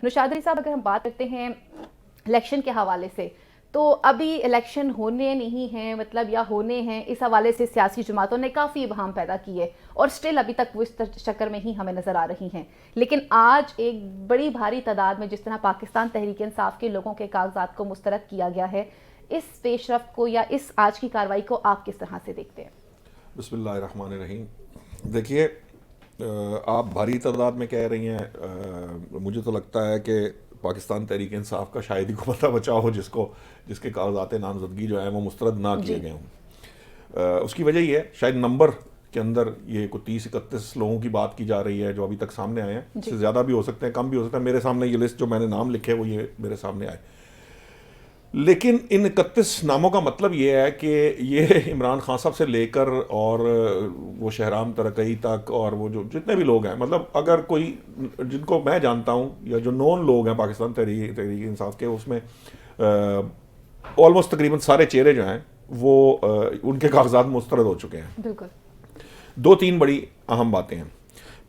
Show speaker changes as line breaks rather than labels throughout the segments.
نوشاد علی صاحب، اگر ہم بات کرتے ہیں الیکشن کے حوالے سے، تو ابھی الیکشن ہونے نہیں ہیں مطلب یا ہونے ہیں، اس حوالے سے سیاسی جماعتوں نے کافی ابہام پیدا کی ہے اور سٹل ابھی تک وہ اس چکر میں ہی ہمیں نظر آ رہی ہیں. لیکن آج ایک بڑی بھاری تعداد میں جس طرح پاکستان تحریک انصاف کے لوگوں کے کاغذات کو مسترد کیا گیا ہے، اس پیش رفت کو یا اس آج کی کارروائی کو آپ کس طرح سے دیکھتے ہیں؟
بسم اللہ الرحمن الرحیم. دیکھیے، آپ بھاری تعداد میں کہہ رہی ہیں. مجھے تو لگتا ہے کہ پاکستان تحریک انصاف کا شاید ہی کو پتہ بچا ہو جس کے کاغذات نامزدگی جو ہیں وہ مسترد نہ کیے گئے ہوں. اس کی وجہ یہ ہے، شاید نمبر کے اندر یہ کوئی 30-31 لوگوں کی بات کی جا رہی ہے جو ابھی تک سامنے آئے ہیں. اس سے زیادہ بھی ہو سکتے ہیں، کم بھی ہو سکتے ہیں. میرے سامنے یہ لسٹ جو میں نے نام لکھے وہ یہ میرے سامنے آئے. لیکن ان 31 ناموں کا مطلب یہ ہے کہ یہ عمران خان صاحب سے لے کر اور وہ شہرام ترقی تک اور وہ جو جتنے بھی لوگ ہیں، مطلب اگر کوئی جن کو میں جانتا ہوں یا جو نون لوگ ہیں پاکستان تحریک انصاف کے، اس میں آلموسٹ تقریباً سارے چہرے جو ہیں وہ ان کے کاغذات مسترد ہو چکے ہیں.
بالکل.
2-3 بڑی اہم باتیں ہیں.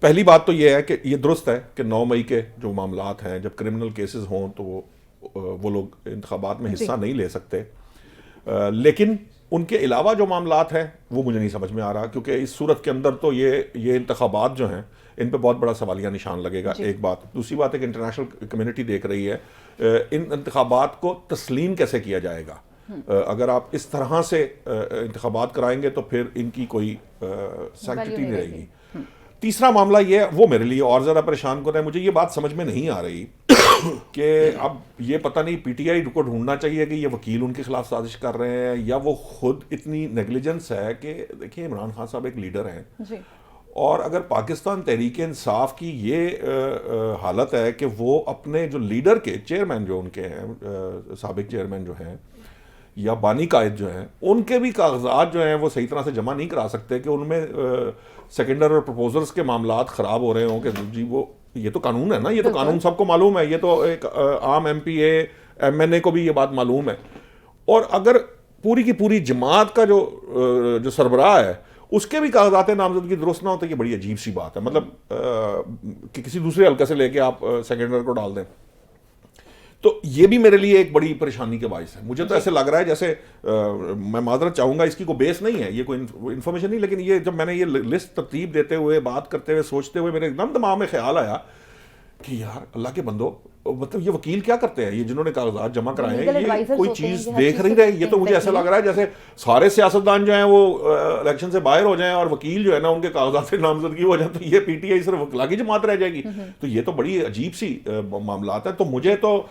پہلی بات تو یہ ہے کہ یہ درست ہے کہ 9 مئی کے جو معاملات ہیں، جب کرمنل کیسز ہوں تو وہ لوگ انتخابات میں حصہ نہیں لے سکتے. لیکن ان کے علاوہ جو معاملات ہیں وہ مجھے نہیں سمجھ میں آ رہا، کیونکہ اس صورت کے اندر تو یہ انتخابات جو ہیں ان پہ بہت بڑا سوالیہ نشان لگے گا. ایک بات. دوسری بات ہے کہ انٹرنیشنل کمیونٹی دیکھ رہی ہے ان انتخابات کو تسلیم کیسے کیا جائے گا. اگر آپ اس طرح سے انتخابات کرائیں گے تو پھر ان کی کوئی سینکٹیٹی نہیں رہے گی. تیسرا معاملہ یہ ہے، وہ میرے لیے اور زیادہ پریشان کن ہے. مجھے یہ بات سمجھ میں نہیں آ رہی کہ اب یہ پتہ نہیں پی ٹی آئی کو ڈھونڈنا چاہیے کہ یہ وکیل ان کے خلاف سازش کر رہے ہیں یا وہ خود اتنی نیگلیجنس ہے کہ دیکھیے عمران خان صاحب ایک لیڈر ہیں، اور اگر پاکستان تحریک انصاف کی یہ حالت ہے کہ وہ اپنے جو لیڈر کے چیئرمین جو ان کے ہیں، سابق چیئرمین جو ہیں یا بانی قائد جو ہیں، ان کے بھی کاغذات جو ہیں وہ صحیح طرح سے جمع نہیں کرا سکتے کہ ان میں سیکنڈر اور پروپوزرز کے معاملات خراب ہو رہے ہوں کہ جی وہ یہ تو قانون ہے نا، یہ تو قانون سب کو معلوم ہے، یہ تو ایک عام M P A M N A کو بھی یہ بات معلوم ہے. اور اگر پوری کی پوری جماعت کا جو سربراہ ہے اس کے بھی کاغذات نامزدگی درست نہ ہو تو یہ بڑی عجیب سی بات ہے. مطلب کہ کسی دوسرے حلقے سے لے کے آپ سیکنڈر کو ڈال دیں، تو یہ بھی میرے لیے ایک بڑی پریشانی کے باعث ہے. مجھے تو ایسے لگ رہا ہے جیسے میں معذرت چاہوں گا، اس کی کوئی بیس نہیں ہے، یہ کوئی انفارمیشن نہیں، لیکن یہ جب میں نے یہ لسٹ ترتیب دیتے ہوئے بات کرتے ہوئے سوچتے ہوئے میرے ایک دم دماغ میں خیال آیا کہ یار اللہ کے بندو، مطلب یہ وکیل کیا کرتے ہیں؟ یہ جنہوں نے کاغذات جمع کرائے ہیں یہ کوئی چیز دیکھ نہیں رہے. یہ تو مجھے ایسا لگ رہا ہے جیسے سارے سیاستدان جو ہیں وہ الیکشن سے باہر ہو جائیں اور وکیل جو ہے نا ان کے کاغذات سے نامزدگی ہو جائے تو یہ پی ٹی آئی صرف وکلا کی جماعت رہ جائے گی. تو یہ تو بڑی عجیب سی معاملات ہیں. تو مجھے تو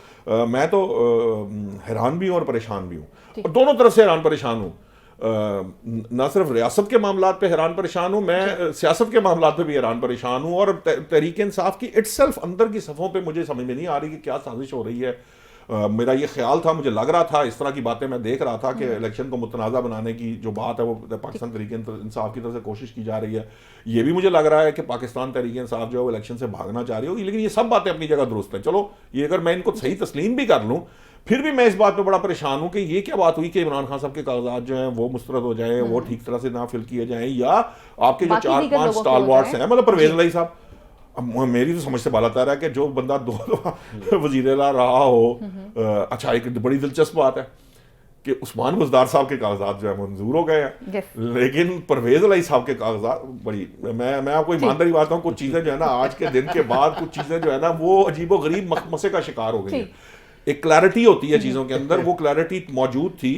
میں تو حیران بھی ہوں اور پریشان بھی ہوں، اور دونوں طرف سے حیران پریشان ہوں. نہ صرف ریاست کے معاملات پہ حیران پریشان ہوں، میں سیاست کے معاملات پہ بھی حیران پریشان ہوں. اور تحریک انصاف کی اٹ سیلف اندر کی صفوں پہ مجھے سمجھ میں نہیں آ رہی کہ کیا سازش ہو رہی ہے. میرا یہ خیال تھا، مجھے لگ رہا تھا، اس طرح کی باتیں میں دیکھ رہا تھا کہ الیکشن کو متنازع بنانے کی جو بات ہے وہ پاکستان تحریک انصاف کی طرف سے کوشش کی جا رہی ہے. یہ بھی مجھے لگ رہا ہے کہ پاکستان تحریک انصاف جو ہے وہ الیکشن سے بھاگنا چاہ رہی ہوگی. لیکن یہ سب باتیں اپنی جگہ درست ہیں. چلو یہ اگر میں ان کو صحیح تسلیم بھی کر لوں، پھر بھی میں اس بات پہ بڑا پریشان ہوں کہ یہ کیا بات ہوئی کہ عمران خان صاحب کے کاغذات جو ہیں وہ مسترد ہو جائیں، وہ ٹھیک طرح سے نہ فل کیے جائیں، یا آپ کے جو 4-5 اسٹالوارٹس ہیں، مطلب پرویز الہی صاحب. میری تو سمجھ سے بالا تر ہے کہ جو بندہ 2 دفعہ وزیر اعلیٰ رہا ہو. اچھا، ایک بڑی دلچسپ بات ہے کہ عثمان بزدار صاحب کے کاغذات جو ہے منظور ہو گئے ہیں، لیکن پرویز الہی صاحب کے کاغذات بڑی، میں آپ کو ایمانداری بات ہوں، کچھ چیزیں جو ہے نا آج کے دن کے بعد کچھ چیزیں جو ہے نا وہ عجیب و غریب مخمسے کا شکار ہو گئی ہیں. ایک کلیرٹی ہوتی ہے چیزوں کے اندر، وہ کلیرٹی موجود تھی.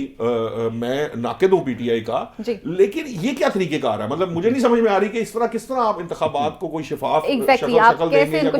میں ناقد ہوں پی ٹی آئی کا، لیکن یہ کیا طریقہ کار ہے؟ مطلب مجھے نہیں سمجھ میں آ رہی کہ اس طرح کس طرح آپ انتخابات کو کوئی شفاف شکل دیں گے یا